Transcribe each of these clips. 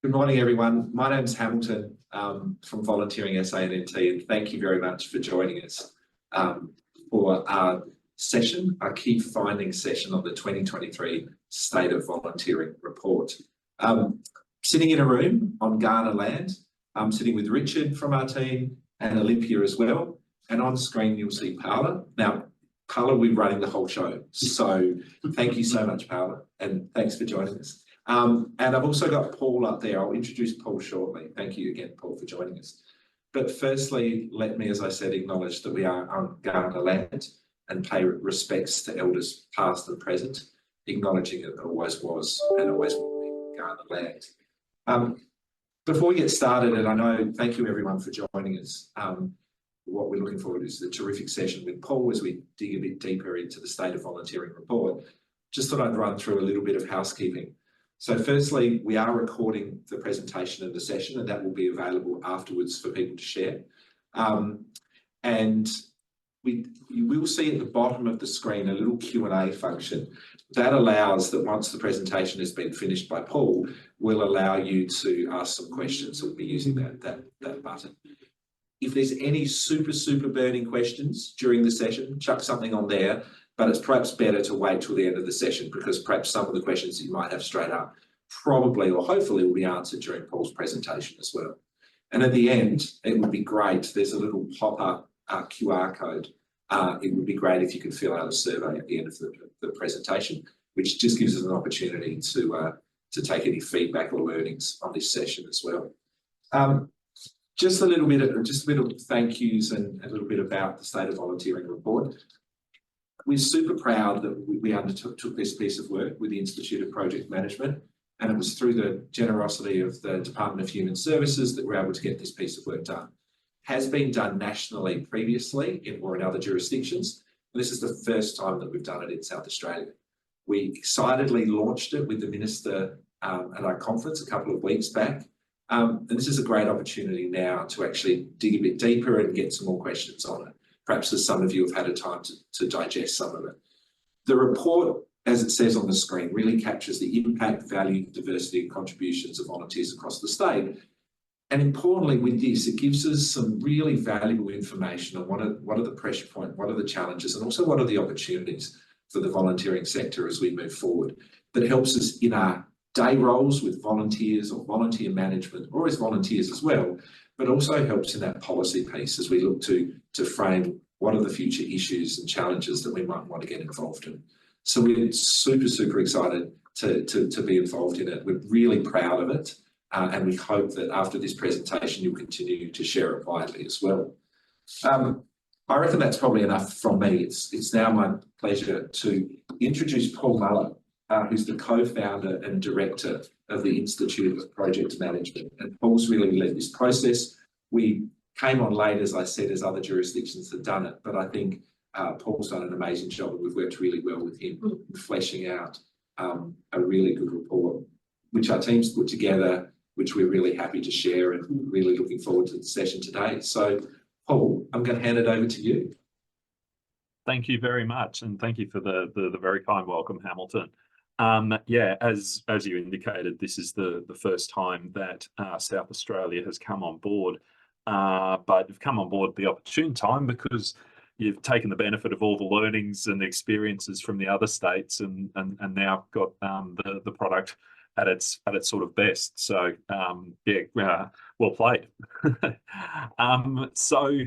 Good morning, everyone. My name's Hamilton from Volunteering SA&NT, and thank you very much for joining us for our session, our key findings session on the 2023 State of Volunteering Report. Sitting in a room on Kaurna land, I'm sitting with Richard from our team and Olympia as well, and on screen you'll see Paula. Now, Paula will be running the whole show, so thank you so much, Paula, and thanks for joining us. And I've also got Paul up there. I'll introduce Paul shortly. Thank you again, Paul, for joining us. But firstly, let me, as I said, acknowledge that we are on Kaurna land and pay respects to elders past and present, acknowledging it always was and always will be Kaurna land. Before we get started, and I know, thank you everyone for joining us. What we're looking forward to is the terrific session with Paul as we dig a bit deeper into the State of Volunteering Report. Just thought I'd run through a little bit of housekeeping. So firstly, we are recording the presentation of the session, and that will be available afterwards for people to share. And you will see at the bottom of the screen a little Q&A function. That allows that once the presentation has been finished by Paul, will allow you to ask some questions. We'll be using that button. If there's any super burning questions during the session, chuck something on there. But it's perhaps better to wait till the end of the session because perhaps some of the questions that you might have straight up probably or hopefully will be answered during Paul's presentation as well. And at the end, it would be great. There's a little pop-up QR code. It would be great if you could fill out a survey at the end of the presentation, which just gives us an opportunity to take any feedback or learnings on this session as well. Just a bit of thank yous and a little bit about the State of Volunteering Report. We're super proud that we undertook this piece of work with the Institute of Project Management, and it was through the generosity of the Department of Human Services that we're able to get this piece of work done. Has been done nationally previously or in other jurisdictions. This is the first time that we've done it in South Australia. We excitedly launched it with the Minister at our conference a couple of weeks back. And this is a great opportunity now to actually dig a bit deeper and get some more questions on it. Perhaps as some of you have had a time to digest some of it. The report, as it says on the screen, really captures the impact, value, diversity and contributions of volunteers across the state. And importantly with this, it gives us some really valuable information on what are the pressure points, what are the challenges, and also what are the opportunities for the volunteering sector as we move forward. That helps us in our day roles with volunteers or volunteer management or as volunteers as well, but also helps in that policy piece as we look to frame what are the future issues and challenges that we might want to get involved in. So we're super excited to be involved in it. We're really proud of it, and we hope that after this presentation you'll continue to share it widely as well. I reckon that's probably enough from me. It's now my pleasure to introduce Paul Muller, who's the co-founder and director of the Institute of Project Management. And Paul's really led this process. We came on late, as I said, as other jurisdictions have done it, but I think Paul's done an amazing job and we've worked really well with him in fleshing out a really good report, which our team's put together, which we're really happy to share and really looking forward to the session today. So, Paul, I'm going to hand it over to you. Thank you very much, and thank you for the very kind welcome, Hamilton. Yeah, as you indicated, this is the first time that South Australia has come on board, but you've come on board at the opportune time because you've taken the benefit of all the learnings and experiences from the other states and now got the product at its sort of best. So yeah, well played. So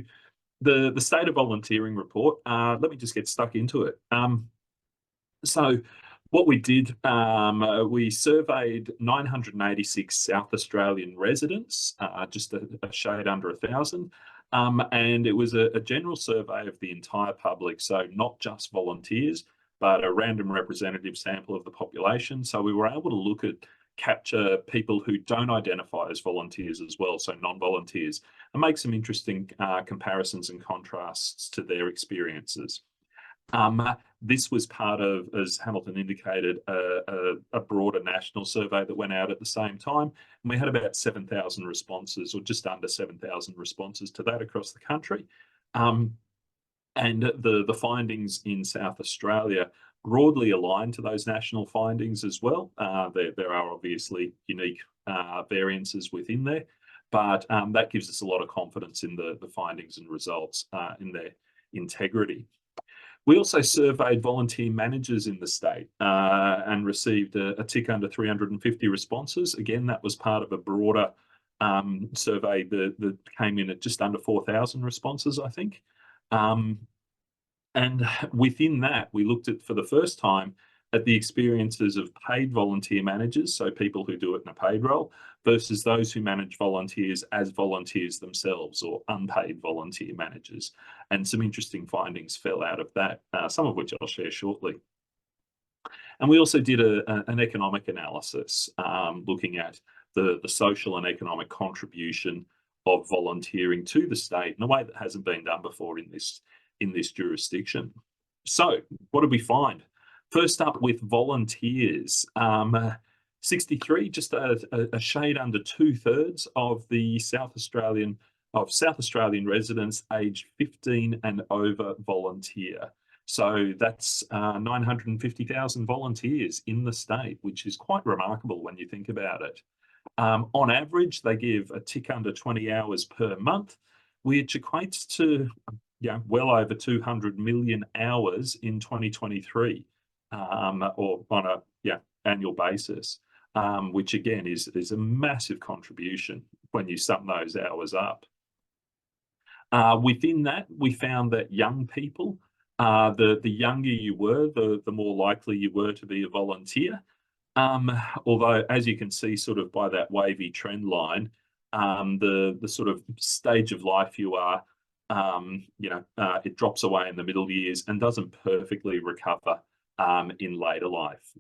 the State of Volunteering Report, let me just get stuck into it. So what we did, we surveyed 986 South Australian residents, just a shade under 1,000, and it was a general survey of the entire public, so not just volunteers, but a random representative sample of the population. So we were able to capture people who don't identify as volunteers as well, so non-volunteers, and make some interesting comparisons and contrasts to their experiences. This was part of, as Hamilton indicated, a broader national survey that went out at the same time. And we had about 7,000 responses, or just under 7,000 responses to that across the country. And the findings in South Australia broadly aligned to those national findings as well. There are obviously unique variances within there, but that gives us a lot of confidence in the findings and results in their integrity. We also surveyed volunteer managers in the state and received a tick under 350 responses. Again, that was part of a broader survey that came in at just under 4,000 responses, I think. And within that, we looked at, for the first time, at the experiences of paid volunteer managers, so people who do it in a paid role, versus those who manage volunteers as volunteers themselves, or unpaid volunteer managers. And some interesting findings fell out of that, some of which I'll share shortly. And we also did an economic analysis, looking at the social and economic contribution of volunteering to the state in a way that hasn't been done before in this jurisdiction. So what did we find? First up, with volunteers, 63, just a shade under 2/3 of the South Australian residents aged 15 and over volunteer. So that's 950,000 volunteers in the state, which is quite remarkable when you think about it. On average, they give a tick under 20 hours per month, which equates to well over 200 million hours in 2023, or on a annual basis, which again is a massive contribution when you sum those hours up. Within that, we found that young people, the younger you were, the more likely you were to be a volunteer. Although, as you can see, sort of by that wavy trend line, the sort of stage of life you are, it drops away in the middle years and doesn't perfectly recover in later life,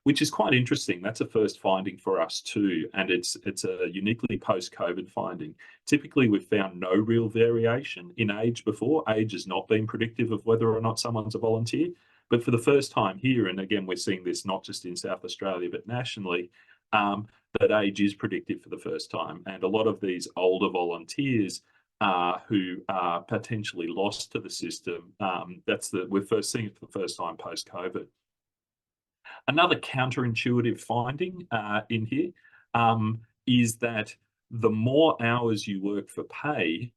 which is quite interesting. That's a first finding for us too, and it's a uniquely post-COVID finding. Typically, we've found no real variation in age before. Age has not been predictive of whether or not someone's a volunteer, but for the first time here, and again, we're seeing this not just in South Australia, but nationally, that age is predictive for the first time. And a lot of these older volunteers who are potentially lost to the system, we're first seeing it for the first time post-COVID. Another counterintuitive finding in here is that the more hours you work for pay,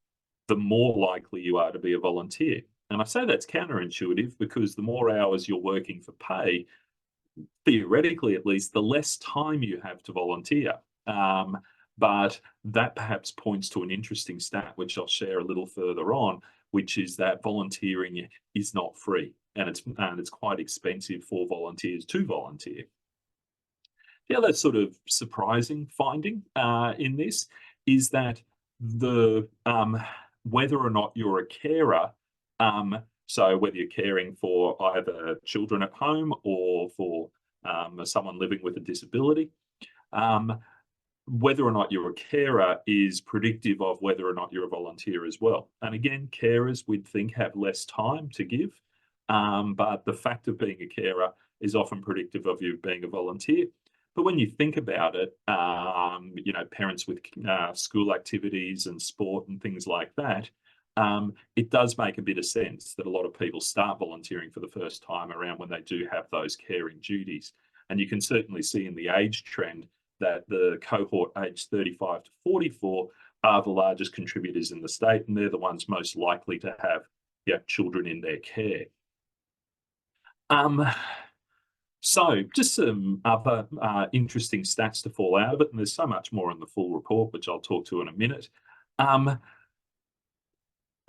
the more likely you are to be a volunteer. And I say that's counterintuitive because the more hours you're working for pay, theoretically at least, the less time you have to volunteer. But that perhaps points to an interesting stat, which I'll share a little further on, which is that volunteering is not free, and it's quite expensive for volunteers to volunteer. The other sort of surprising finding in this is that whether or not you're a carer, so whether you're caring for either children at home or for someone living with a disability, whether or not you're a carer is predictive of whether or not you're a volunteer as well. And again, carers we'd think have less time to give, but the fact of being a carer is often predictive of you being a volunteer. But when you think about it, parents with school activities and sport and things like that, it does make a bit of sense that a lot of people start volunteering for the first time around when they do have those caring duties. And you can certainly see in the age trend that the cohort aged 35 to 44 are the largest contributors in the state, and they're the ones most likely to have children in their care. So just some other interesting stats to fall out of it, and there's so much more in the full report, which I'll talk to in a minute.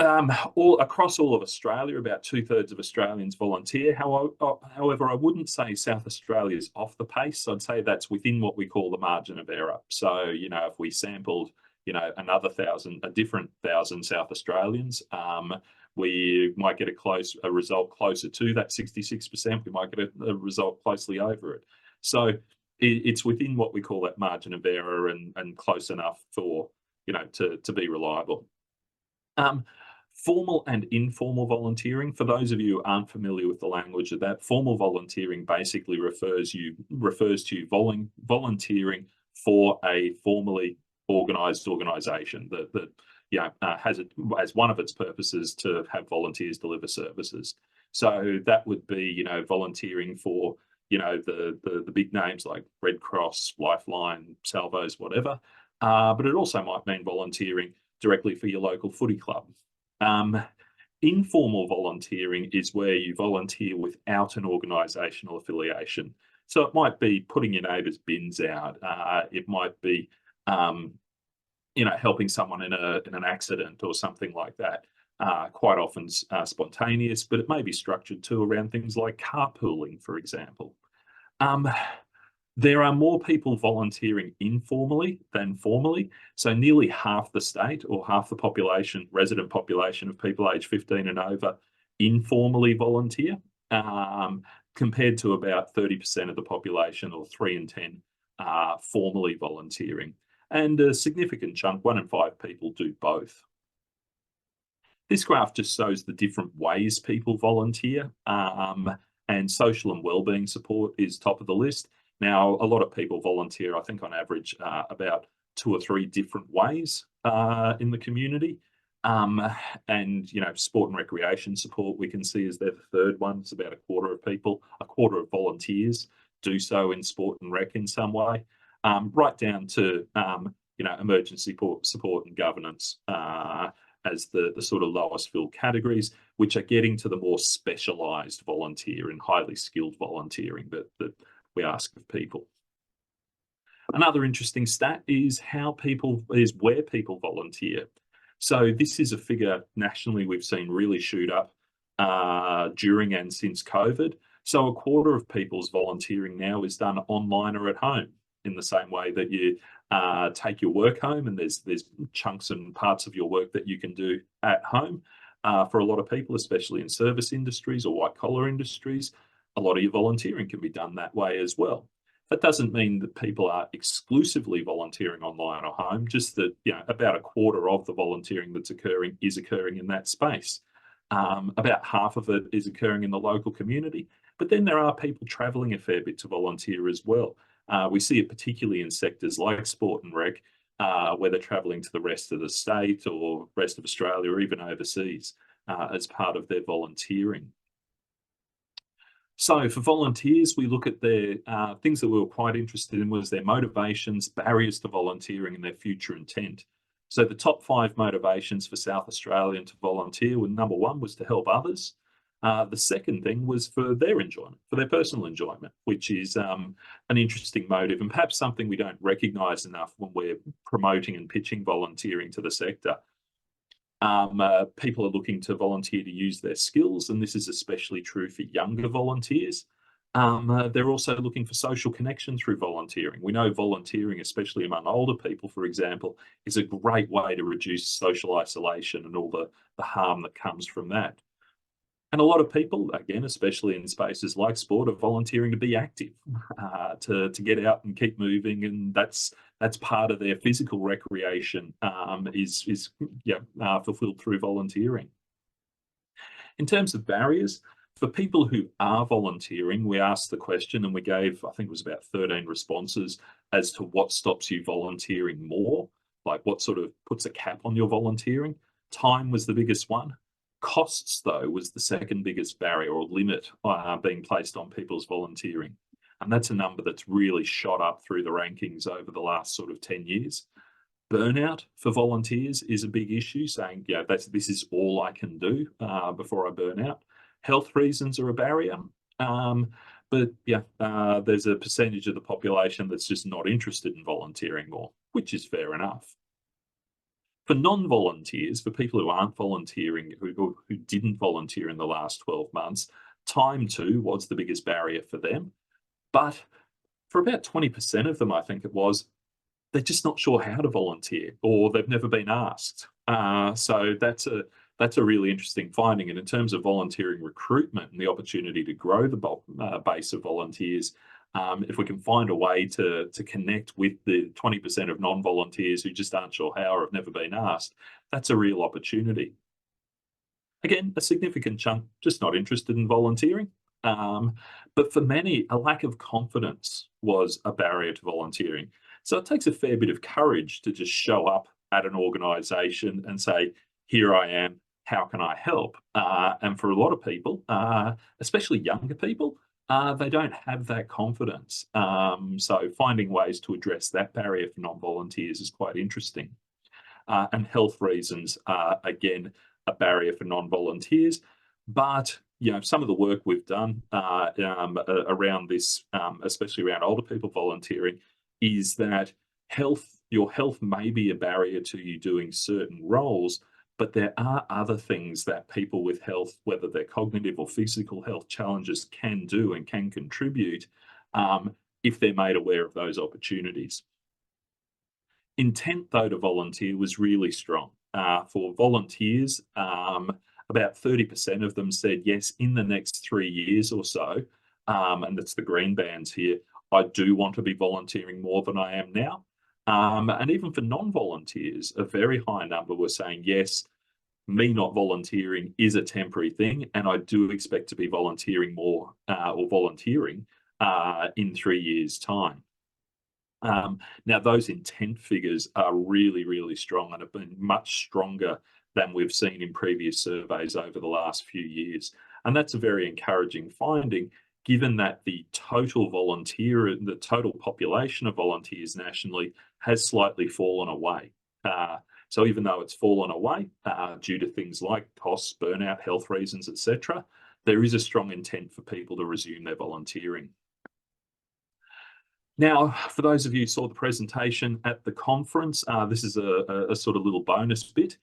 Across all of Australia, about 2/3 of Australians volunteer. However, I wouldn't say South Australia is off the pace. I'd say that's within what we call the margin of error. So, if we sampled, a different 1,000 South Australians, we might get a result closer to that 66%. We might get a result closely over it. So it's within what we call that margin of error and close enough for, to be reliable. Formal and informal volunteering, for those of you who aren't familiar with the language of that, formal volunteering basically refers to volunteering for a formally organised organisation that has it as one of its purposes to have volunteers deliver services. So that would be, volunteering for, the big names like Red Cross, Lifeline, Salvos, whatever. But it also might mean volunteering directly for your local footy club. Informal volunteering is where you volunteer without an organisational affiliation. So it might be putting your neighbour's bins out. It might be, helping someone in an accident or something like that. Quite often spontaneous, but it may be structured too around things like carpooling, for example. There are more people volunteering informally than formally. So nearly half the state, or half the resident population of people aged 15 and over, informally volunteer, compared to about 30% of the population, or 3 in 10, formally volunteering. And a significant chunk, 1 in 5 people, do both. This graph just shows the different ways people volunteer, and social and wellbeing support is top of the list. Now, a lot of people volunteer, I think on average, about 2 or 3 different ways in the community. And, sport and recreation support, we can see is the third one. It's about a quarter of volunteers do so in sport and rec in some way, right down to, emergency support and governance as the sort of lowest filled categories, which are getting to the more specialised volunteer and highly skilled volunteering that we ask of people. Another interesting stat is where people volunteer. So this is a figure nationally we've seen really shoot up during and since COVID. So a quarter of people's volunteering now is done online or at home, in the same way that you take your work home, and there's chunks and parts of your work that you can do at home. For a lot of people, especially in service industries or white collar industries, a lot of your volunteering can be done that way as well. That doesn't mean that people are exclusively volunteering online or home, just that about a quarter of the volunteering that's occurring is occurring in that space. About half of it is occurring in the local community, but then there are people travelling a fair bit to volunteer as well. We see it particularly in sectors like sport and rec, where they're travelling to the rest of the state or rest of Australia or even overseas as part of their volunteering. So for volunteers, we look at their things that we were quite interested in was their motivations, barriers to volunteering, and their future intent. So the top 5 motivations for South Australian to volunteer were: number 1 was to help others. The second thing was for their enjoyment, for their personal enjoyment, which is an interesting motive and perhaps something we don't recognise enough when we're promoting and pitching volunteering to the sector. People are looking to volunteer to use their skills, and this is especially true for younger volunteers. They're also looking for social connection through volunteering. We know volunteering, especially among older people, for example, is a great way to reduce social isolation and all the harm that comes from that. And a lot of people, again, especially in spaces like sport, are volunteering to be active, to get out and keep moving, and that's part of their physical recreation, is fulfilled through volunteering. In terms of barriers, for people who are volunteering, we asked the question and we gave, I think it was about 13 responses as to what stops you volunteering more, like what sort of puts a cap on your volunteering. Time was the biggest one. Costs, though, was the second biggest barrier or limit being placed on people's volunteering. And that's a number that's really shot up through the rankings over the last sort of 10 years. Burnout for volunteers is a big issue, saying, this is all I can do before I burn out. Health reasons are a barrier. But there's a percentage of the population that's just not interested in volunteering more, which is fair enough. For non-volunteers, for people who aren't volunteering, who didn't volunteer in the last 12 months, time too was the biggest barrier for them. But for about 20% of them, I think it was, they're just not sure how to volunteer, or they've never been asked. So that's a really interesting finding. And in terms of volunteering recruitment and the opportunity to grow the base of volunteers, if we can find a way to connect with the 20% of non-volunteers who just aren't sure how or have never been asked, that's a real opportunity. Again, a significant chunk just not interested in volunteering. But for many, a lack of confidence was a barrier to volunteering. So it takes a fair bit of courage to just show up at an organisation and say, here I am, how can I help? And for a lot of people, especially younger people, they don't have that confidence. So finding ways to address that barrier for non-volunteers is quite interesting. And health reasons are, again, a barrier for non-volunteers. But some of the work we've done around this, especially around older people volunteering, is that your health may be a barrier to you doing certain roles, but there are other things that people with health, whether they're cognitive or physical health challenges, can do and can contribute if they're made aware of those opportunities. Intent, though, to volunteer was really strong. For volunteers, about 30% of them said, yes, in the next 3 years or so, and that's the green bands here, I do want to be volunteering more than I am now. And even for non-volunteers, a very high number were saying, yes, me not volunteering is a temporary thing, and I do expect to be volunteering more or volunteering in 3 years' time. Now, those intent figures are really, really strong and have been much stronger than we've seen in previous surveys over the last few years. And that's a very encouraging finding, given that the total population of volunteers nationally has slightly fallen away. So even though it's fallen away due to things like costs, burnout, health reasons, etc., there is a strong intent for people to resume their volunteering. Now, for those of you who saw the presentation at the conference, this is a sort of little bonus bit.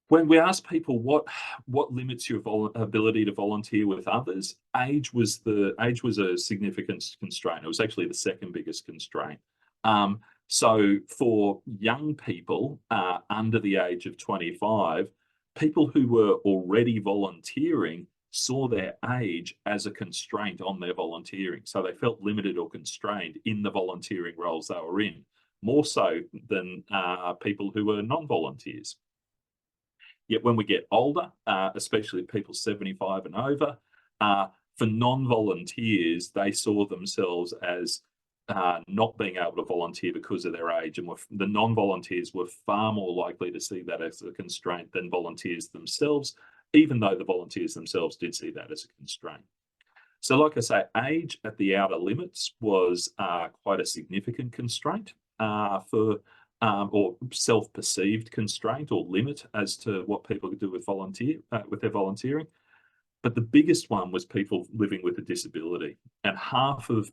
When we asked people what limits your ability to volunteer with others, age was a significant constraint. It was actually the second biggest constraint. So for young people under the age of 25, people who were already volunteering saw their age as a constraint on their volunteering. So they felt limited or constrained in the volunteering roles they were in, more so than people who were non-volunteers. Yet when we get older, especially people 75 and over, for non-volunteers, they saw themselves as not being able to volunteer because of their age, and the non-volunteers were far more likely to see that as a constraint than volunteers themselves, even though the volunteers themselves did see that as a constraint. So like I say, age at the outer limits was quite a significant constraint or self-perceived constraint or limit as to what people could do with their volunteering. But the biggest one was people living with a disability, and half of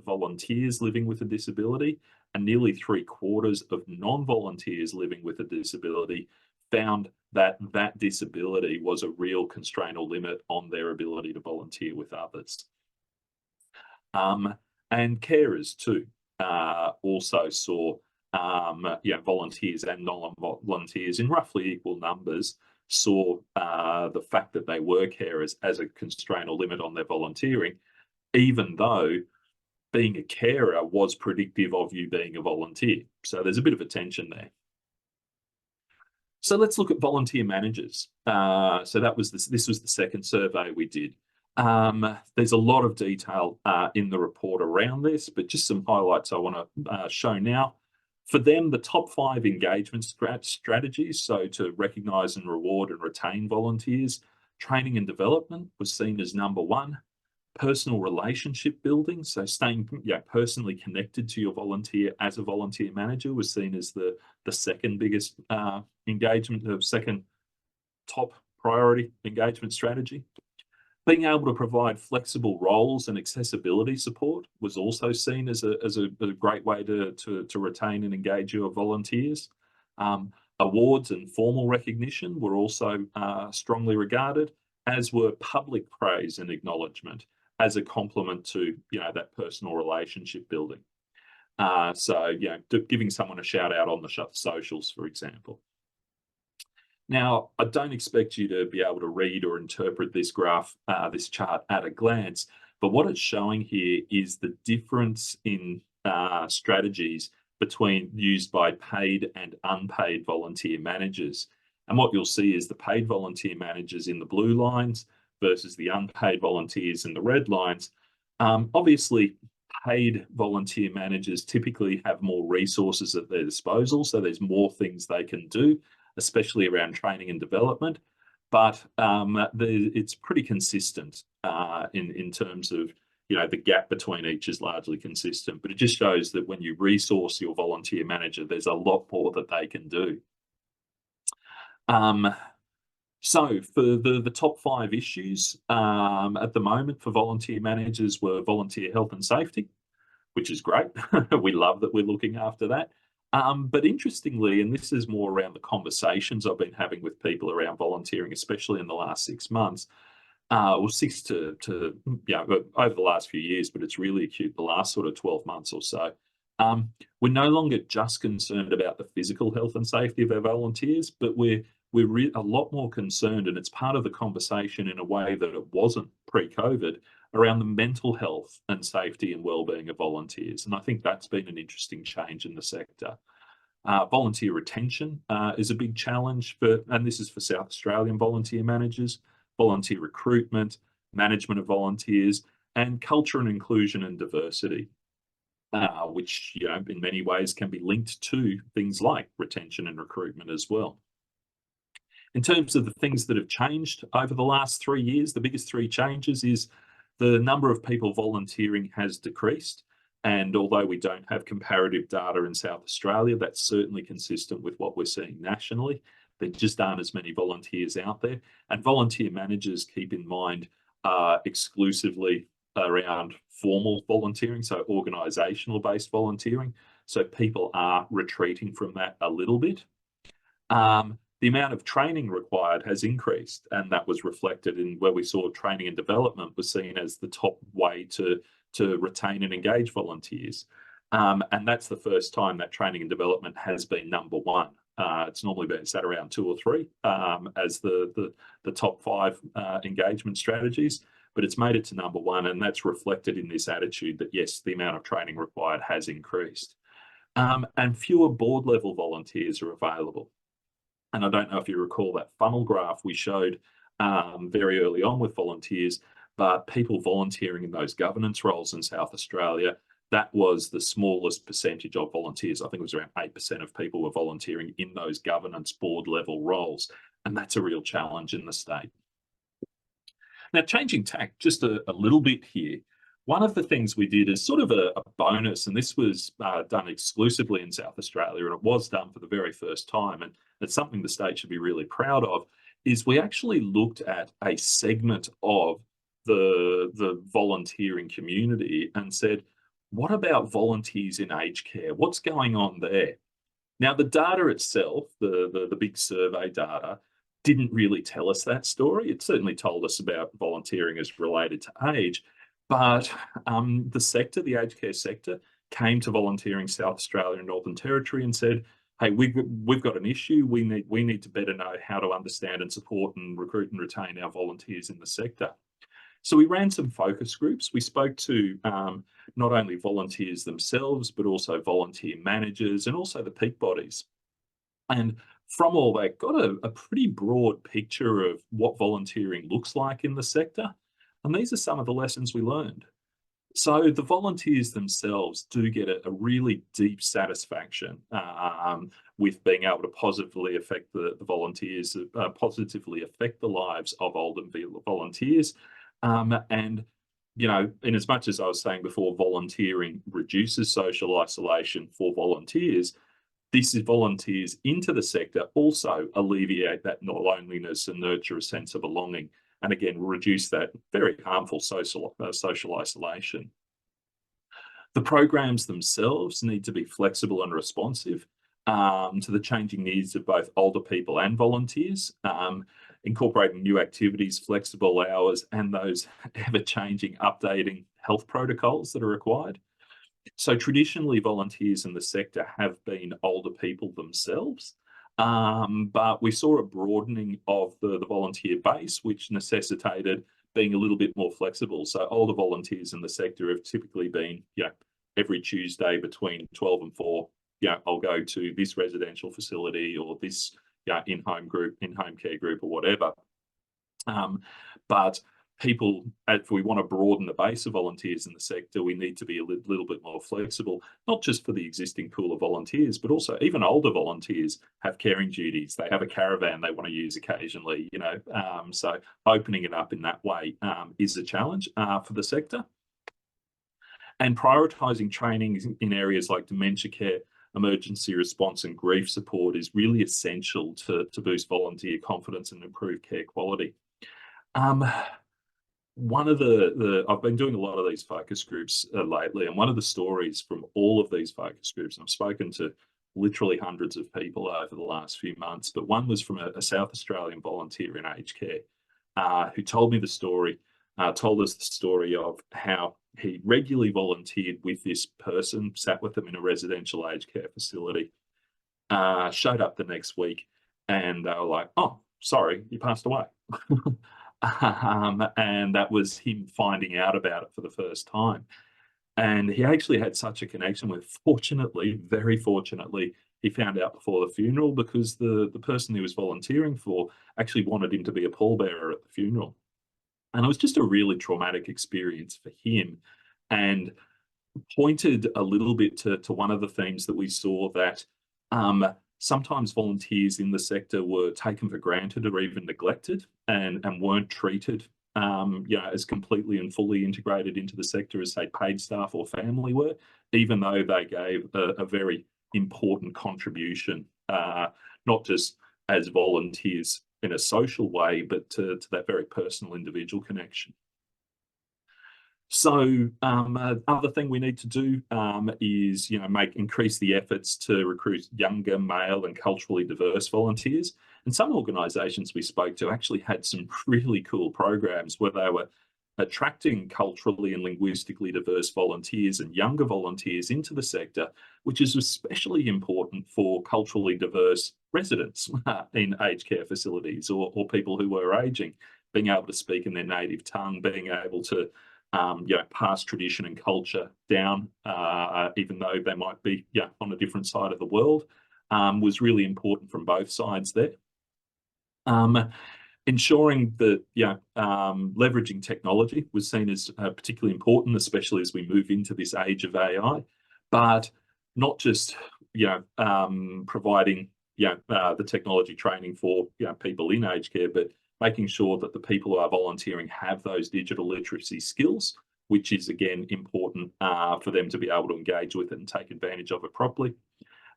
volunteers living with a disability and nearly 3/4 of non-volunteers living with a disability found that disability was a real constraint or limit on their ability to volunteer with others. And carers too also saw volunteers and non-volunteers in roughly equal numbers saw the fact that they were carers as a constraint or limit on their volunteering, even though being a carer was predictive of you being a volunteer. So there's a bit of a tension there. So let's look at volunteer managers. So this was the second survey we did. There's a lot of detail in the report around this, but just some highlights I want to show now. For them, the top 5 engagement strategies, so to recognise and reward and retain volunteers, training and development was seen as number 1. Personal relationship building, so staying personally connected to your volunteer as a volunteer manager, was seen as the second biggest second top priority engagement strategy. Being able to provide flexible roles and accessibility support was also seen as a great way to retain and engage your volunteers. Awards and formal recognition were also strongly regarded, as were public praise and acknowledgement as a complement to that personal relationship building. So giving someone a shout out on the socials, for example. Now, I don't expect you to be able to read or interpret this graph, this chart at a glance, but what it's showing here is the difference in strategies used by paid and unpaid volunteer managers. And what you'll see is the paid volunteer managers in the blue lines versus the unpaid volunteers in the red lines. Obviously, paid volunteer managers typically have more resources at their disposal, so there's more things they can do, especially around training and development. But it's pretty consistent in terms of, the gap between each is largely consistent. But it just shows that when you resource your volunteer manager, there's a lot more that they can do. So for the top 5 issues at the moment for volunteer managers were volunteer health and safety, which is great. We love that we're looking after that. But interestingly, and this is more around the conversations I've been having with people around volunteering, especially in the last 6 months, or 6 to over the last few years, but it's really acute the last sort of 12 months or so. We're no longer just concerned about the physical health and safety of our volunteers, but we're a lot more concerned, and it's part of the conversation in a way that it wasn't pre-COVID, around the mental health and safety and wellbeing of volunteers. And I think that's been an interesting change in the sector. Volunteer retention is a big challenge and this is for South Australian volunteer managers, volunteer recruitment, management of volunteers, and culture and inclusion and diversity, which, in many ways can be linked to things like retention and recruitment as well. In terms of the things that have changed over the last 3 years, the biggest 3 changes is the number of people volunteering has decreased. And although we don't have comparative data in South Australia, that's certainly consistent with what we're seeing nationally. There just aren't as many volunteers out there. And volunteer managers, keep in mind, are exclusively around formal volunteering, so organisational based volunteering. So people are retreating from that a little bit. The amount of training required has increased, and that was reflected in where we saw training and development was seen as the top way to retain and engage volunteers. And that's the first time that training and development has been number 1. It's normally been sat around 2 or 3 as the top 5 engagement strategies, but it's made it to number 1, and that's reflected in this attitude that, yes, the amount of training required has increased. And fewer board level volunteers are available. And I don't know if you recall that funnel graph we showed very early on with volunteers, but people volunteering in those governance roles in South Australia, that was the smallest percentage of volunteers. I think it was around 8% of people were volunteering in those governance board level roles. And that's a real challenge in the state. Now, changing tack just a little bit here. One of the things we did is sort of a bonus, and this was done exclusively in South Australia, and it was done for the very first time, and it's something the state should be really proud of, is we actually looked at a segment of the volunteering community and said, what about volunteers in aged care? What's going on there? Now, the data itself, the big survey data, didn't really tell us that story. It certainly told us about volunteering as related to age, but the sector, the aged care sector, came to Volunteering South Australia and Northern Territory and said, hey, we've got an issue. We need to better know how to understand and support and recruit and retain our volunteers in the sector. So we ran some focus groups. We spoke to not only volunteers themselves, but also volunteer managers and also the peak bodies. And from all that, got a pretty broad picture of what volunteering looks like in the sector. And these are some of the lessons we learned. So the volunteers themselves do get a really deep satisfaction with being able to positively affect the volunteers, positively affect the lives of older volunteers. And, in as much as I was saying before, volunteering reduces social isolation for volunteers, this is volunteers into the sector also alleviate that loneliness and nurture a sense of belonging. And again, reduce that very harmful social isolation. The programs themselves need to be flexible and responsive to the changing needs of both older people and volunteers, incorporating new activities, flexible hours, and those ever-changing, updating health protocols that are required. So traditionally, volunteers in the sector have been older people themselves. But we saw a broadening of the volunteer base, which necessitated being a little bit more flexible. So older volunteers in the sector have typically been, every Tuesday between 12 and 4, I'll go to this residential facility or this in-home care group or whatever. But people, if we want to broaden the base of volunteers in the sector, we need to be a little bit more flexible, not just for the existing pool of volunteers, but also even older volunteers have caring duties. They have a caravan they want to use occasionally, so opening it up in that way is a challenge for the sector. And prioritising training in areas like dementia care, emergency response and grief support is really essential to boost volunteer confidence and improve care quality. One of I've been doing a lot of these focus groups lately, and one of the stories from all of these focus groups, and I've spoken to literally hundreds of people over the last few months, but one was from a South Australian volunteer in aged care who told us the story of how he regularly volunteered with this person, sat with them in a residential aged care facility, showed up the next week, and they were like, "Oh, sorry, you passed away." And that was him finding out about it for the first time. And he actually had such a connection with, fortunately, very fortunately, he found out before the funeral, because the person he was volunteering for actually wanted him to be a pallbearer at the funeral. And it was just a really traumatic experience for him, and pointed a little bit to one of the themes that we saw, that sometimes volunteers in the sector were taken for granted or even neglected, and weren't treated as completely and fully integrated into the sector as, say, paid staff or family were, even though they gave a very important contribution, not just as volunteers in a social way, but to that very personal individual connection. So other thing we need to do is, increase the efforts to recruit younger, male and culturally diverse volunteers. And some organisations we spoke to actually had some really cool programs where they were attracting culturally and linguistically diverse volunteers and younger volunteers into the sector, which is especially important for culturally diverse residents in aged care facilities, or people who were ageing, being able to speak in their native tongue, being able to pass tradition and culture down, even though they might be on a different side of the world, was really important from both sides there. Ensuring that leveraging technology was seen as particularly important, especially as we move into this age of AI, but not just providing the technology training for people in aged care, but making sure that the people who are volunteering have those digital literacy skills, which is again important for them to be able to engage with it and take advantage of it properly.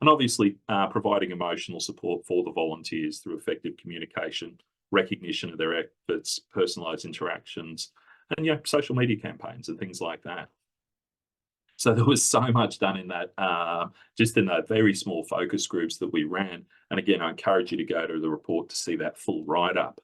And obviously providing emotional support for the volunteers through effective communication, recognition of their efforts, personalised interactions, and social media campaigns and things like that. So there was so much done in that, just in that very small focus groups that we ran. And again, I encourage you to go to the report to see that full write-up.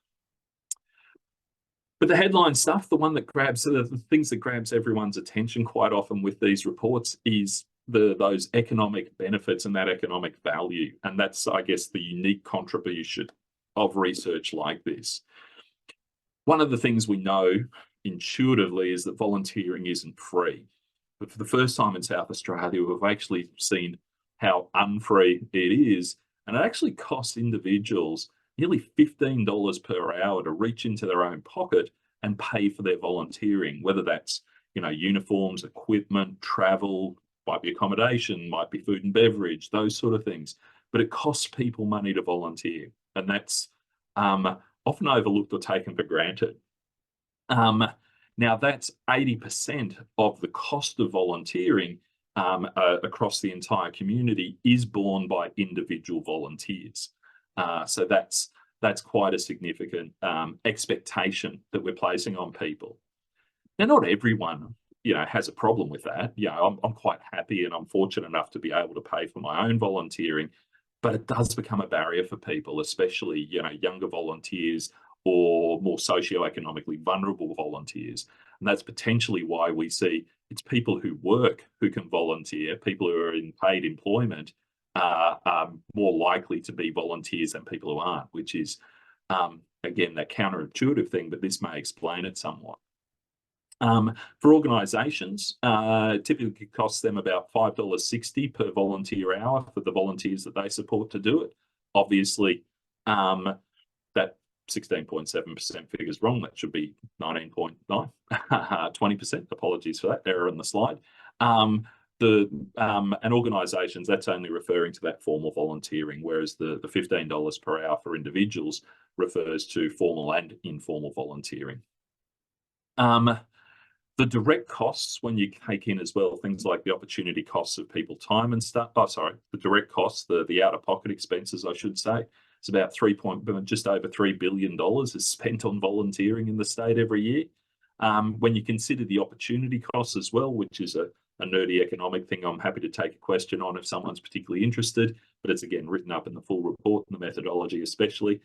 But the headline stuff, the one that grabs the things that grabs everyone's attention quite often with these reports is those economic benefits and that economic value. And that's, I guess, the unique contribution of research like this. One of the things we know intuitively is that volunteering isn't free. But for the first time in South Australia, we've actually seen how unfree it is. And it actually costs individuals nearly $15 per hour to reach into their own pocket and pay for their volunteering, whether that's uniforms, equipment, travel, might be accommodation, might be food and beverage, those sort of things. But it costs people money to volunteer, and that's often overlooked or taken for granted. Now, that's 80% of the cost of volunteering across the entire community is borne by individual volunteers. So that's quite a significant expectation that we're placing on people. Now, not everyone, has a problem with that. I'm quite happy and I'm fortunate enough to be able to pay for my own volunteering, but it does become a barrier for people, especially, younger volunteers or more socioeconomically vulnerable volunteers. And that's potentially why we see it's people who work who can volunteer, people who are in paid employment are more likely to be volunteers than people who aren't, which is, again, that counterintuitive thing, but this may explain it somewhat. For organisations, it typically costs them about $5.60 per volunteer hour for the volunteers that they support to do it. Obviously, that 16.7% figures wrong. That should be 19.9, 20%. Apologies for that error in the slide. And organisations, that's only referring to that formal volunteering, whereas the $15 per hour for individuals refers to formal and informal volunteering. The direct costs, when you take in as well things like the opportunity costs of people time and stuff. Oh, sorry, the direct costs, the out-of-pocket expenses, I should say. It's about just over $3 billion is spent on volunteering in the state every year. When you consider the opportunity costs as well, which is a nerdy economic thing, I'm happy to take a question on if someone's particularly interested, but it's again written up in the full report and the methodology especially.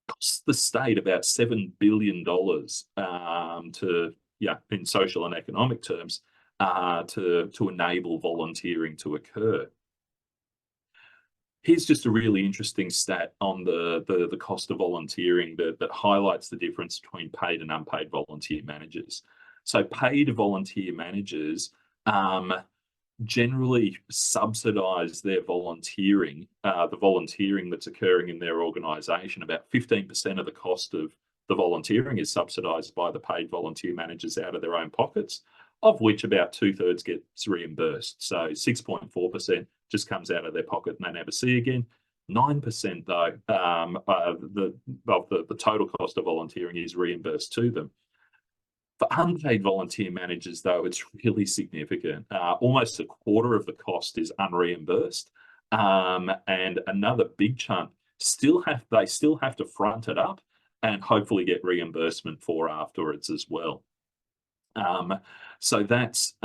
Costs the state about $7 billion in social and economic terms to enable volunteering to occur. Here's just a really interesting stat on the cost of volunteering that highlights the difference between paid and unpaid volunteer managers. So paid volunteer managers generally subsidise their volunteering, the volunteering that's occurring in their organisation. About 15% of the cost of the volunteering is subsidised by the paid volunteer managers out of their own pockets, of which about 2/3 gets reimbursed. So 6.4% just comes out of their pocket and they never see again. 9% though, the total cost of volunteering is reimbursed to them. For unpaid volunteer managers, though, it's really significant. Almost a quarter of the cost is unreimbursed, and another big chunk they still have to front it up and hopefully get reimbursement for afterwards as well. So that's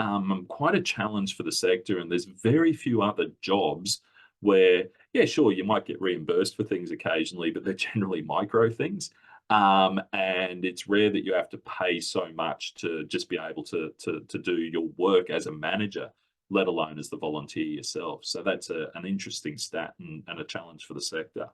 quite a challenge for the sector, and there's very few other jobs where, yeah, sure, you might get reimbursed for things occasionally, but they're generally micro things. And it's rare that you have to pay so much to just be able to do your work as a manager, let alone as the volunteer yourself. So that's an interesting stat and a challenge for the sector.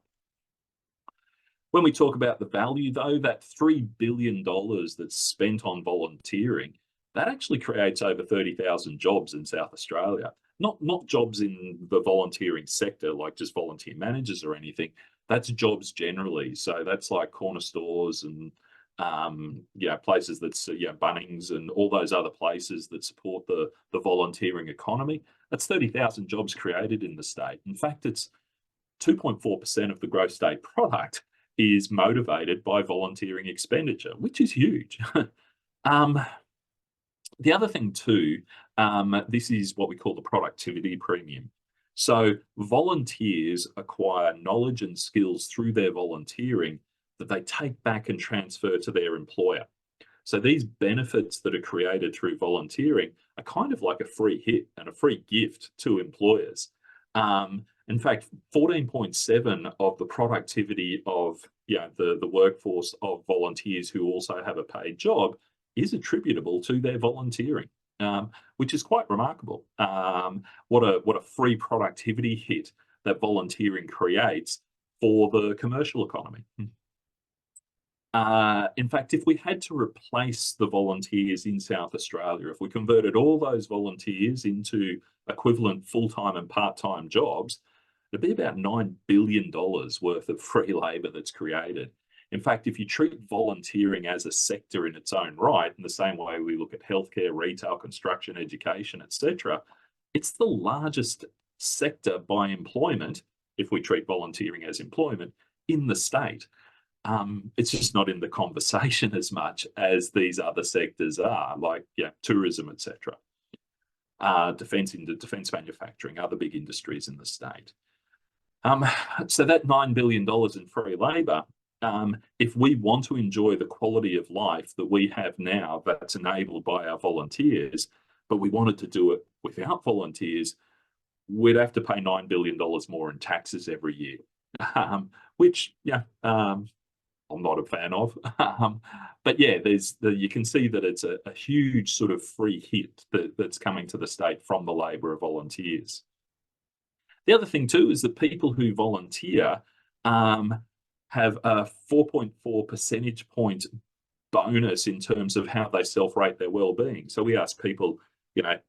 When we talk about the value, though, that $3 billion that's spent on volunteering, that actually creates over 30,000 jobs in South Australia. Not jobs in the volunteering sector, like just volunteer managers or anything. That's jobs generally. So that's like corner stores and places that's Bunnings and all those other places that support the volunteering economy. That's 30,000 jobs created in the state. In fact, it's 2.4% of the gross state product is motivated by volunteering expenditure, which is huge. The other thing too, this is what we call the productivity premium. So volunteers acquire knowledge and skills through their volunteering that they take back and transfer to their employer. So these benefits that are created through volunteering are kind of like a free hit and a free gift to employers. In fact, 14.7 of the productivity of the workforce of volunteers who also have a paid job is attributable to their volunteering, which is quite remarkable. What a free productivity hit that volunteering creates for the commercial economy. In fact, if we had to replace the volunteers in South Australia, if we converted all those volunteers into equivalent full-time and part-time jobs, it'd be about $9 billion worth of free labour that's created. In fact, if you treat volunteering as a sector in its own right, in the same way we look at healthcare, retail, construction, education, etc., it's the largest sector by employment, if we treat volunteering as employment, in the state. It's just not in the conversation as much as these other sectors are, like tourism, etc. Defence manufacturing, other big industries in the state. So that $9 billion in free labour, if we want to enjoy the quality of life that we have now that's enabled by our volunteers, but we wanted to do it without volunteers, we'd have to pay $9 billion more in taxes every year, which, I'm not a fan of. But yeah, you can see that it's a huge sort of free hit that's coming to the state from the labour of volunteers. The other thing too is that people who volunteer have a 4.4 percentage point bonus in terms of how they self-rate their well-being. So we ask people,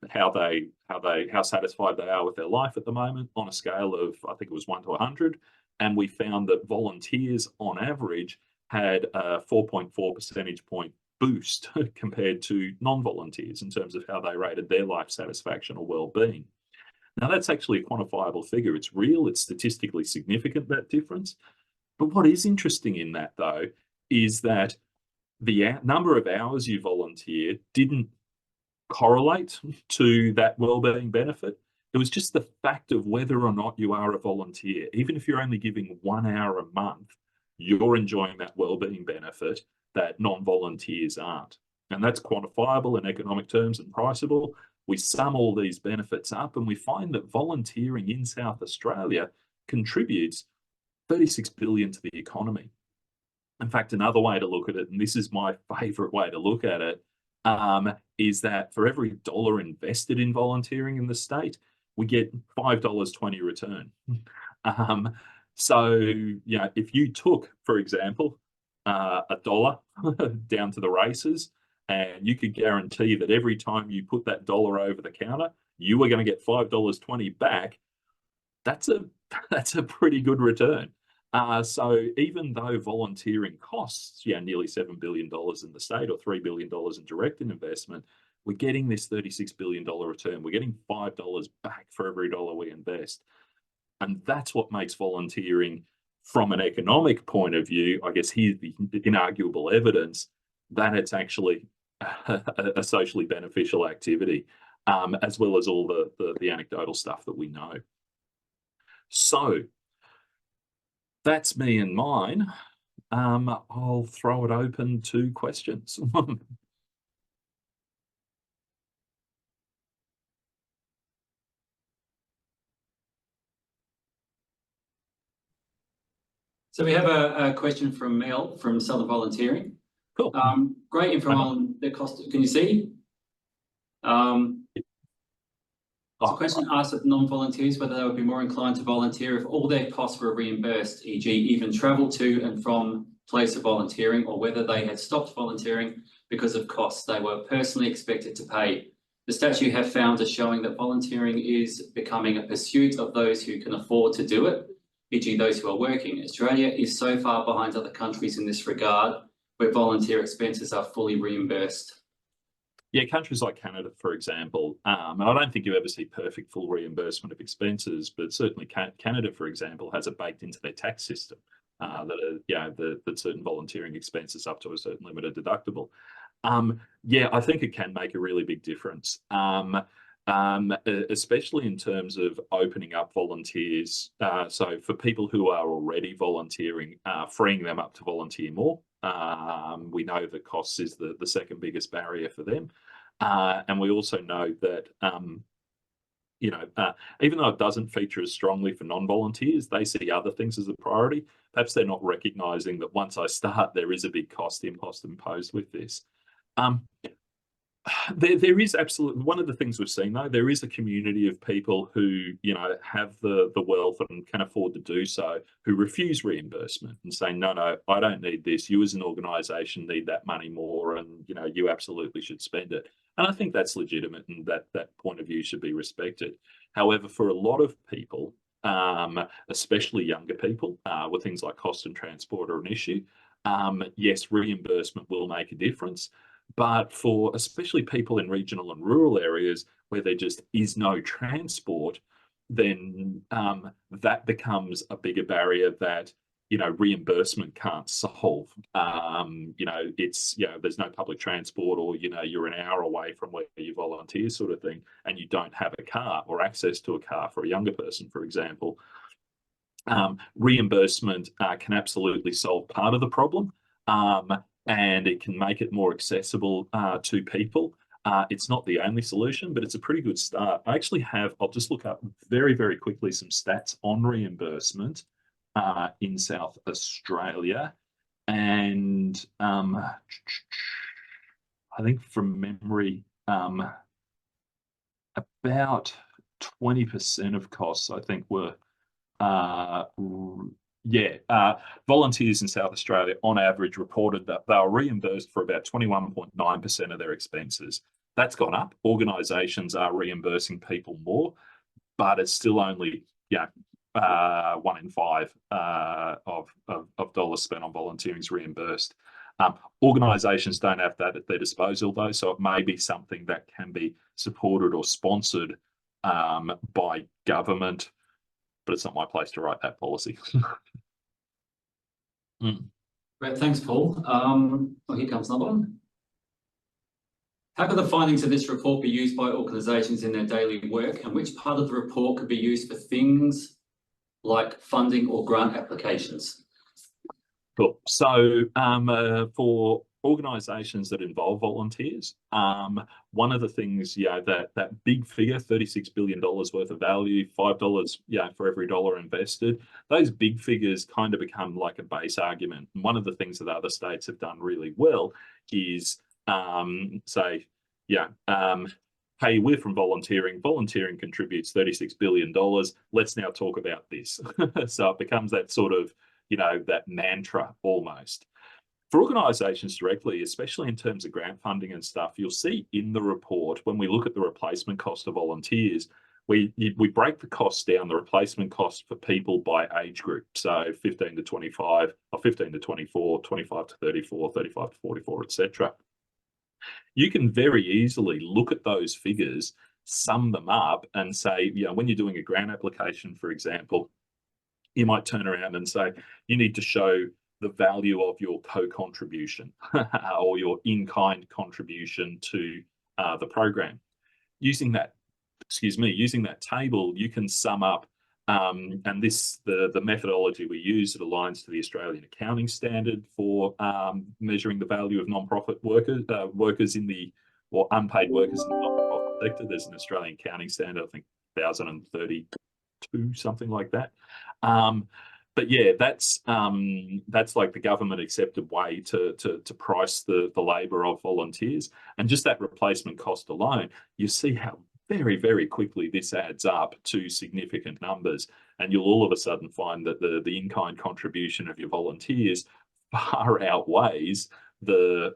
how satisfied they are with their life at the moment on a scale of, I think it was 1 to 100, and we found that volunteers on average had a 4.4 percentage point boost compared to non-volunteers in terms of how they rated their life satisfaction or well-being. Now, that's actually a quantifiable figure. It's real, it's statistically significant, that difference. But what is interesting in that, though, is that the number of hours you volunteer didn't correlate to that wellbeing benefit. It was just the fact of whether or not you are a volunteer. Even if you're only giving 1 hour a month, you're enjoying that wellbeing benefit that non-volunteers aren't. And that's quantifiable in economic terms and priceable. We sum all these benefits up and we find that volunteering in South Australia contributes 36 billion to the economy. In fact, another way to look at it, and this is my favourite way to look at it, is that for every dollar invested in volunteering in the state, we get $5.20 return. So, if you took, for example, $1 down to the races, and you could guarantee that every time you put that dollar over the counter, you were going to get $5.20 back, that's a pretty good return. So even though volunteering costs nearly $7 billion in the state or $3 billion in direct investment, we're getting this $36 billion return. We're getting $5 back for every dollar we invest. And that's what makes volunteering, from an economic point of view, I guess here's the inarguable evidence that it's actually a socially beneficial activity, as well as all the anecdotal stuff that we know. So that's me and mine. I'll throw it open to questions. So we have a question from Mel from Southern Volunteering. Cool. Great info on the cost. Can you see? It's a question asked of non-volunteers whether they would be more inclined to volunteer if all their costs were reimbursed, e.g. even travel to and from place of volunteering, or whether they had stopped volunteering because of costs they were personally expected to pay. The stats you have found are showing that volunteering is becoming a pursuit of those who can afford to do it, e.g. those who are working. Australia is so far behind other countries in this regard, where volunteer expenses are fully reimbursed. Yeah, countries like Canada, for example, and I don't think you ever see perfect full reimbursement of expenses, but certainly Canada, for example, has it baked into their tax system that certain volunteering expenses up to a certain limit are deductible. I think it can make a really big difference, especially in terms of opening up volunteers. So for people who are already volunteering, freeing them up to volunteer more. We know that costs is the second biggest barrier for them. And we also know that, even though it doesn't feature as strongly for non-volunteers, they see other things as a priority. Perhaps they're not recognising that once I start, there is a big cost imposed with this. There is absolutely, one of the things we've seen though, there is a community of people who, have the wealth and can afford to do so, who refuse reimbursement and say, no, I don't need this. You as an organisation need that money more, and you absolutely should spend it. And I think that's legitimate, and that point of view should be respected. However, for a lot of people, especially younger people, where things like cost and transport are an issue, yes, reimbursement will make a difference. But for especially people in regional and rural areas where there just is no transport, then that becomes a bigger barrier that reimbursement can't solve. There's no public transport, or you're an hour away from where you volunteer, sort of thing, and you don't have a car or access to a car for a younger person, for example. Reimbursement can absolutely solve part of the problem. And it can make it more accessible to people. It's not the only solution, but it's a pretty good start. I actually have, I'll just look up very, very quickly some stats on reimbursement in South Australia. And I think from memory, about 20% of costs, I think, were volunteers in South Australia on average reported that they were reimbursed for about 21.9% of their expenses. That's gone up. Organisations are reimbursing people more, but it's still only 1 in 5 of dollars spent on volunteering is reimbursed. Organisations don't have that at their disposal, though, so it may be something that can be supported or sponsored by government, but it's not my place to write that policy. Great, thanks, Paul. Well, here comes another one. How can the findings of this report be used by organisations in their daily work, and which part of the report could be used for things like funding or grant applications? Cool. So for organisations that involve volunteers, one of the things, that big figure, $36 billion worth of value, $5, for every dollar invested, those big figures kind of become like a base argument. And one of the things that other states have done really well is hey, we're from volunteering. Volunteering contributes $36 billion. Let's now talk about this. So it becomes that sort of, that mantra almost. For organisations directly, especially in terms of grant funding and stuff, you'll see in the report, when we look at the replacement cost of volunteers, we break the costs down, the replacement cost for people by age group. So 15 to 25, or 15 to 24, 25 to 34, 35 to 44, etc. You can very easily look at those figures, sum them up, and say, when you're doing a grant application, for example, you might turn around and say, you need to show the value of your co-contribution or your in-kind contribution to the program. Using that table, you can sum up, and the methodology we use, it aligns to the Australian accounting standard for measuring the value of non-profit workers or unpaid workers in the non-profit sector. There's an Australian accounting standard, I think 1032, something like that. But yeah, that's like the government accepted way to price the labour of volunteers, and just that replacement cost alone, you see how very, very quickly this adds up to significant numbers, and you'll all of a sudden find that the in-kind contribution of your volunteers far outweighs the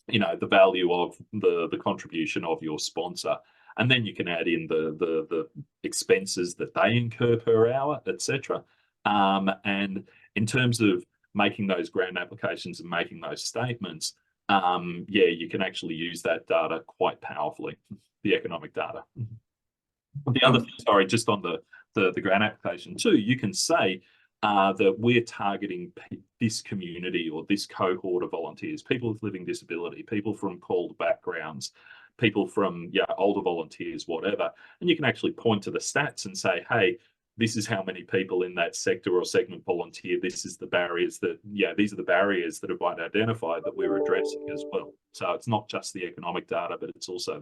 the value of the contribution of your sponsor. And then you can add in the expenses that they incur per hour, etc. And in terms of making those grant applications and making those statements, you can actually use that data quite powerfully, the economic data. The other thing, sorry, just on the grant application too, you can say that we're targeting this community or this cohort of volunteers, people with living disability, people from CALD backgrounds, people from older volunteers, whatever, and you can actually point to the stats and say, hey, this is how many people in that sector or segment volunteer. This is the barriers that, these are the barriers that have been identified that we're addressing as well. So it's not just the economic data, but it's also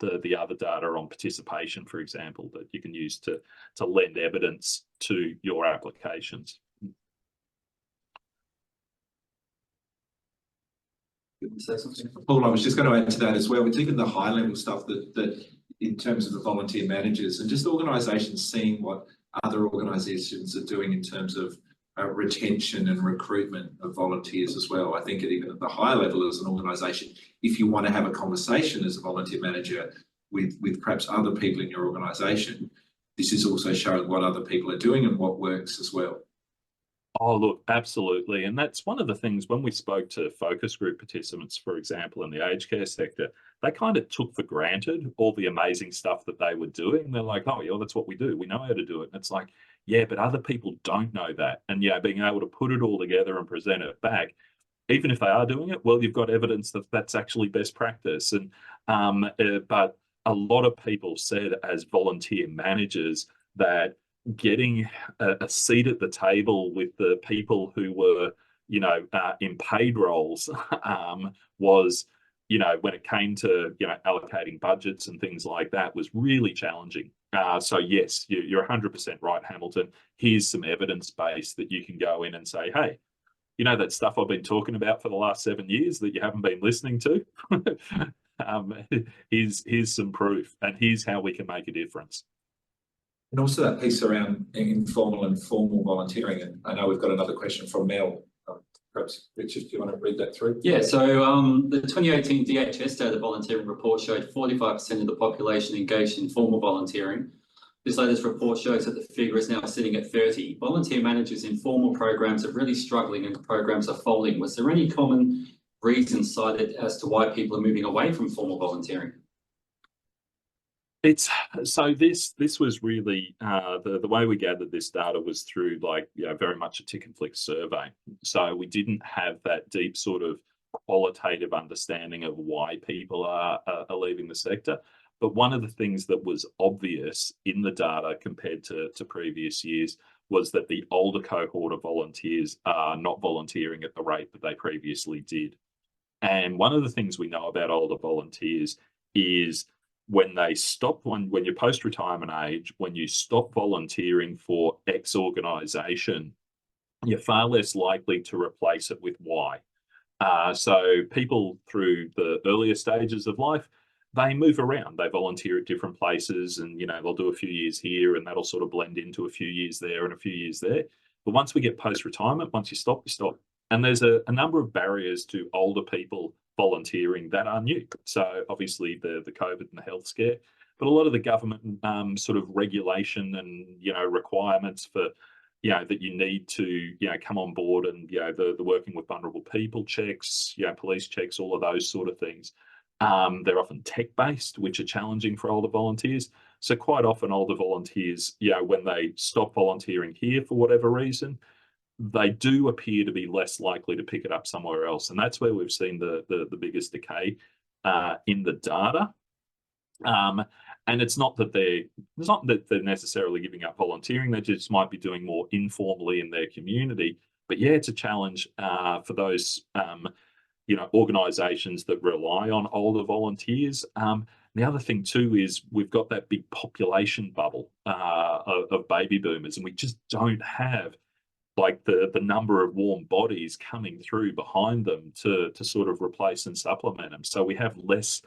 the other data on participation, for example, that you can use to lend evidence to your applications. Paul, I was just going to add to that as well. It's even the high level stuff that in terms of the volunteer managers and just organisations seeing what other organisations are doing in terms of retention and recruitment of volunteers as well. I think even at the high level as an organisation, if you want to have a conversation as a volunteer manager with perhaps other people in your organisation, this is also showing what other people are doing and what works as well. Oh, look, absolutely. And that's one of the things when we spoke to focus group participants, for example, in the aged care sector, they kind of took for granted all the amazing stuff that they were doing. They're like, oh, yeah, that's what we do. We know how to do it. And it's like, yeah, but other people don't know that. And being able to put it all together and present it back, even if they are doing it, well, you've got evidence that that's actually best practice. And but a lot of people said as volunteer managers that getting a seat at the table with the people who were, in paid roles was, when it came to, allocating budgets and things like that, was really challenging. So yes, you're 100% right, Hamilton. Here's some evidence base that you can go in and say, hey, that stuff I've been talking about for the last 7 years that you haven't been listening to. Here's some proof, and here's how we can make a difference. And also that piece around informal and formal volunteering. And I know we've got another question from Mel. Perhaps, Richard, do you want to read that through? Yeah, so the 2018 DHS data volunteering report showed 45% of the population engaged in formal volunteering, This latest report shows that the figure is now sitting at 30. Volunteer managers in formal programs are really struggling and programs are folding. Was there any common reasons cited as to why people are moving away from formal volunteering? It's so this was really the way we gathered this data was through very much a tick and flick survey. So we didn't have that deep sort of qualitative understanding of why people are leaving the sector. But one of the things that was obvious in the data compared to previous years was that the older cohort of volunteers are not volunteering at the rate that they previously did. And one of the things we know about older volunteers is when they stop, when you're post-retirement age, when you stop volunteering for X organisation, you're far less likely to replace it with Y. So people through the earlier stages of life, they move around, they volunteer at different places, and they'll do a few years here and that'll sort of blend into a few years there and a few years there. But once we get post-retirement, once you stop, you stop. And there's a number of barriers to older people volunteering that are new. So obviously the COVID and the health scare, but a lot of the government sort of regulation and requirements for that you need to come on board, and the working with vulnerable people checks, police checks, all of those sort of things. They're often tech-based, which are challenging for older volunteers. So quite often older volunteers, when they stop volunteering here for whatever reason, they do appear to be less likely to pick it up somewhere else. And that's where we've seen the biggest decay in the data. And it's not that they're necessarily giving up volunteering, they just might be doing more informally in their community. But yeah, it's a challenge for those organisations that rely on older volunteers. The other thing too is we've got that big population bubble of baby boomers, and we just don't have the number of warm bodies coming through behind them to sort of replace and supplement them. So we have less,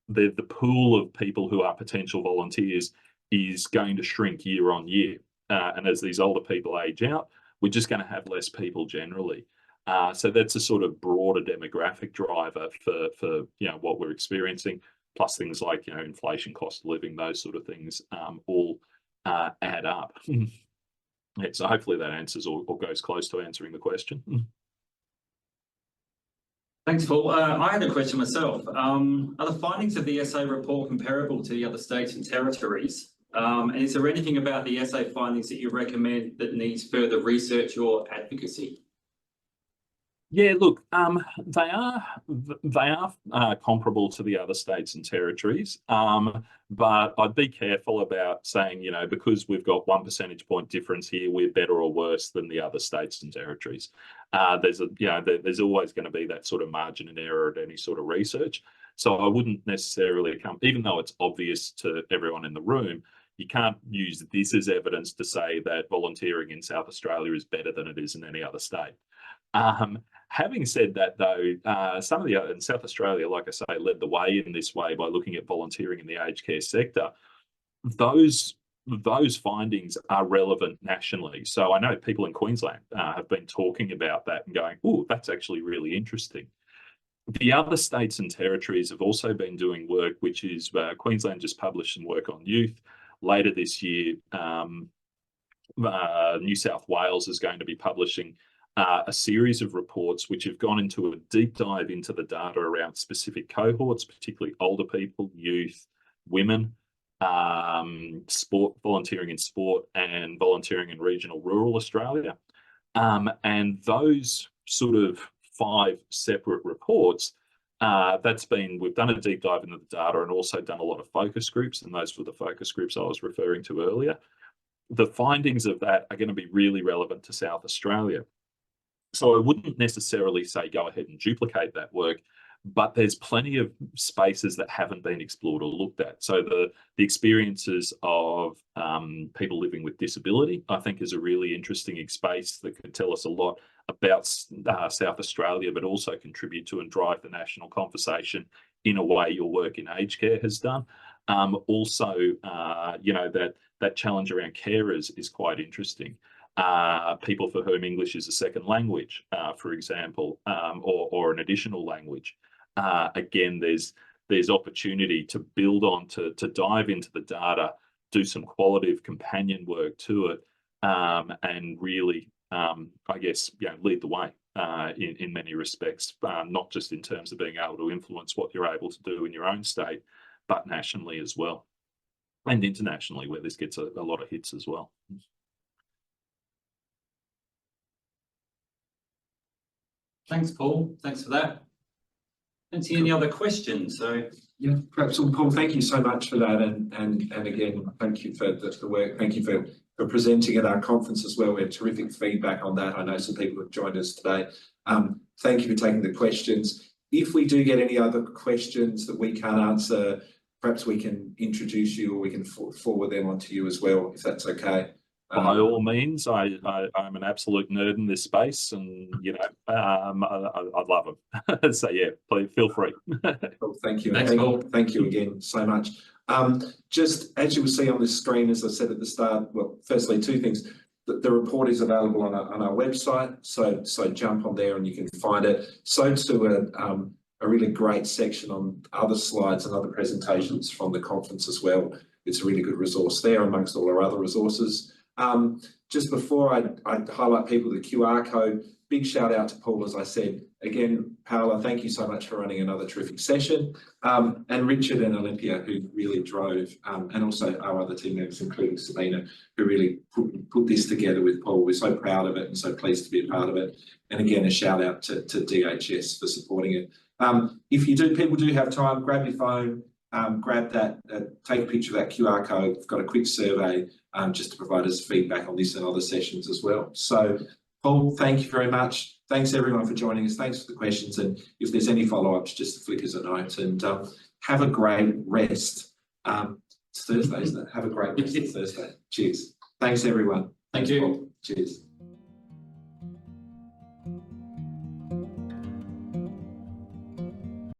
the pool of people who are potential volunteers is going to shrink year on year. And as these older people age out, we're just going to have less people generally. So that's a sort of broader demographic driver for what we're experiencing, plus things like inflation, cost of living, those sort of things all add up. Yeah, so hopefully that answers or goes close to answering the question. Thanks, Paul. I had a question myself. Are the findings of the SA report comparable to the other states and territories? And is there anything about the SA findings that you recommend that needs further research or advocacy? Yeah, look, they are comparable to the other states and territories, but I'd be careful about saying, because we've got 1 percentage point difference here, we're better or worse than the other states and territories. There's always going to be that sort of margin of error at any sort of research. So I wouldn't necessarily even though it's obvious to everyone in the room, you can't use this as evidence to say that volunteering in South Australia is better than it is in any other state. Having said that, though, some of the in South Australia, like I say, led the way in this way by looking at volunteering in the aged care sector. Those findings are relevant nationally. So I know people in Queensland have been talking about that and going, "Oh, that's actually really interesting." The other states and territories have also been doing work, which is Queensland just published some work on youth. Later this year, New South Wales is going to be publishing a series of reports which have gone into a deep dive into the data around specific cohorts, particularly older people, youth, women, sport, volunteering in sport, and volunteering in regional rural Australia. And those sort of 5 separate reports, we've done a deep dive into the data and also done a lot of focus groups, and those were the focus groups I was referring to earlier. The findings of that are going to be really relevant to South Australia. So I wouldn't necessarily say go ahead and duplicate that work, but there's plenty of spaces that haven't been explored or looked at. So the experiences of people living with disability, I think, is a really interesting space that could tell us a lot about South Australia, but also contribute to and drive the national conversation in a way your work in aged care has done. Also, that challenge around carers is quite interesting. People for whom English is a second language, for example, or an additional language. Again, there's opportunity to build on, to dive into the data do some qualitative companion work to it, and really, I guess, lead the way in many respects, not just in terms of being able to influence what you're able to do in your own state, but nationally as well, and internationally, where this gets a lot of hits as well. Thanks, Paul. Thanks for that. Don't see any other questions. So yeah, perhaps, well, Paul, thank you so much for that, and again, thank you for the work. Thank you for presenting at our conference as well. We had terrific feedback on that. I know some people have joined us today. Thank you for taking the questions. If we do get any other questions that we can't answer, perhaps we can introduce you, or we can forward them on to you as well, if that's okay. By all means, I'm an absolute nerd in this space, and I love them. So yeah, please feel free. Well, thank you. Thanks, Paul. Thank you again so much. Just as you will see on this screen, as I said at the start, well, firstly, two things. The report is available on our website, so jump on there and you can find it. So too a really great section on other slides and other presentations from the conference as well. It's a really good resource there amongst all our other resources. Just before I highlight people, the QR code, big shout out to Paul, as I said. Again, Paola, thank you so much for running another terrific session. And Richard and Olympia, who really drove, and also our other team members, including Sabina, who really put this together with Paul. We're so proud of it and so pleased to be a part of it. And again, a shout out to DHS for supporting it. If people do have time, grab your phone, grab that, take a picture of that QR code. We've got a quick survey just to provide us feedback on this and other sessions as well. So, Paul, thank you very much. Thanks everyone for joining us. Thanks for the questions. And if there's any follow-ups, just flick us a note, and have a great rest. It's Thursday, isn't it? Have a great rest of Thursday. Cheers. Thanks everyone. Thank you. Paul. Cheers.